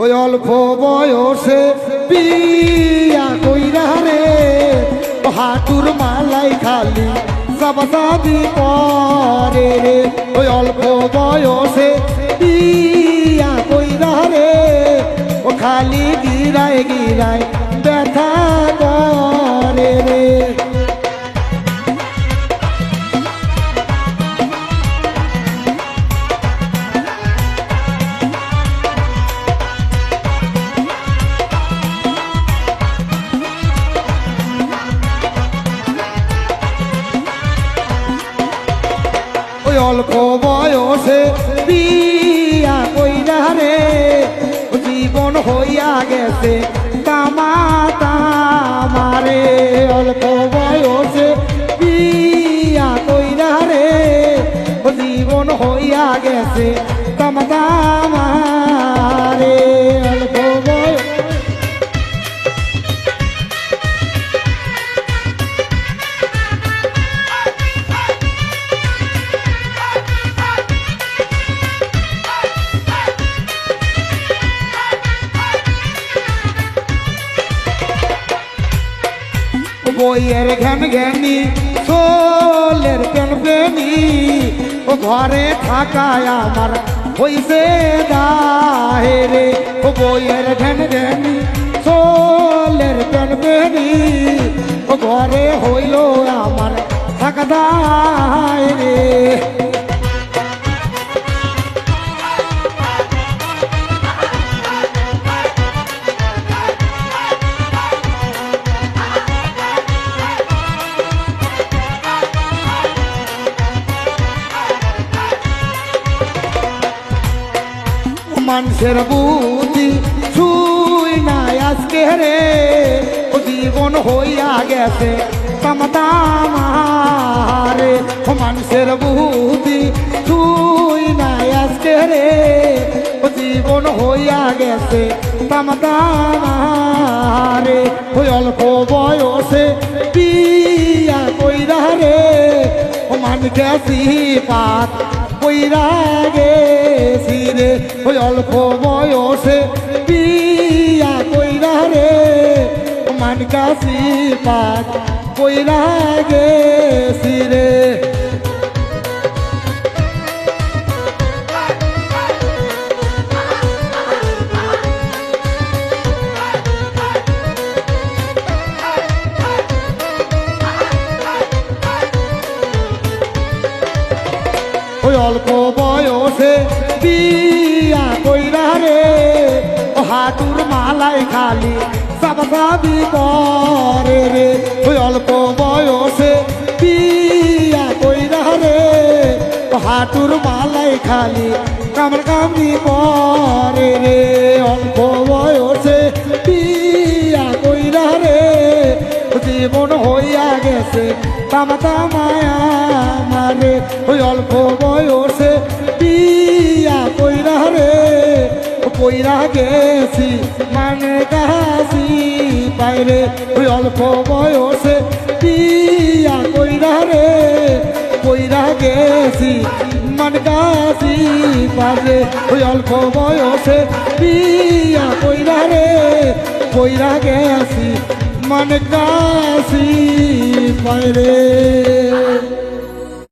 ওই অল্প বয়সে বিয়া কইরা রে হাঁটুর মালাই খালি সাবাসাবি করে রে। ওই অল্প বয়সে বিয়া কইরা রে ও খালি গিরায় গিরায় ব্যথা করে রে। অল্প বয়সে বিয়া কইরা রে জীবন হইয়া গেছে তামা তামারে। অল্প বয়সে বিয়া কইরা রে জীবন হইয়া গেছে তামা তামারে। অল্প বয়স বইয়ের ঘ্যান ঘ্যানি সোলের প্যান প্রেমী ও ঘরে থাকায় আমার হইছে দাহে রে। ও বইয়ের ঘ্যান ঘ্যানি সোলের প্যান প্রেমী ও ঘরে হইল আমার থাকা দায় রে। মানুষের বুদ্ধি ছুই নাই আজকে রে ও জীবন হইয়া গেছে তামাতামারে। ও মানুষের বুদ্ধি ছুই নাই আজকে রে ও জীবন হইয়া গেছে তামাতামারে। ওই অল্প বয়সে বিয়া কইরা রে ও মান গেছি পাত কইরা গেছি রে। ওই অল্প বয়সে বিয়া কইরা রে মান কাছি পাত কইরা গেছি রে। ওই অল্প বয়সে বিয়া কইরা রে ও হাঁটুর মালাই খালি সাবাসাবি করে রে। ওই অল্প বয়সে বিয়া কইরা রে ও হাঁটুর মালাই খালি কামড় কামড়ি করে রে। অল্প বয়সে বিয়া কইরা রে জীবন হইয়া গেছে তামা তামায়া মারে। ওই অল্প বয়সে বিয়া কইরা রে কইরা গেছি মানে কাছি পাইরে। ওই অল্প বয়সে বিয়া কইরা রে কইরা গেছি মানে কাছি পাইরে। ওই অল্প বয়সে বিয়া কইরা রে কইরা গেছি মানে কাছি পাইরে।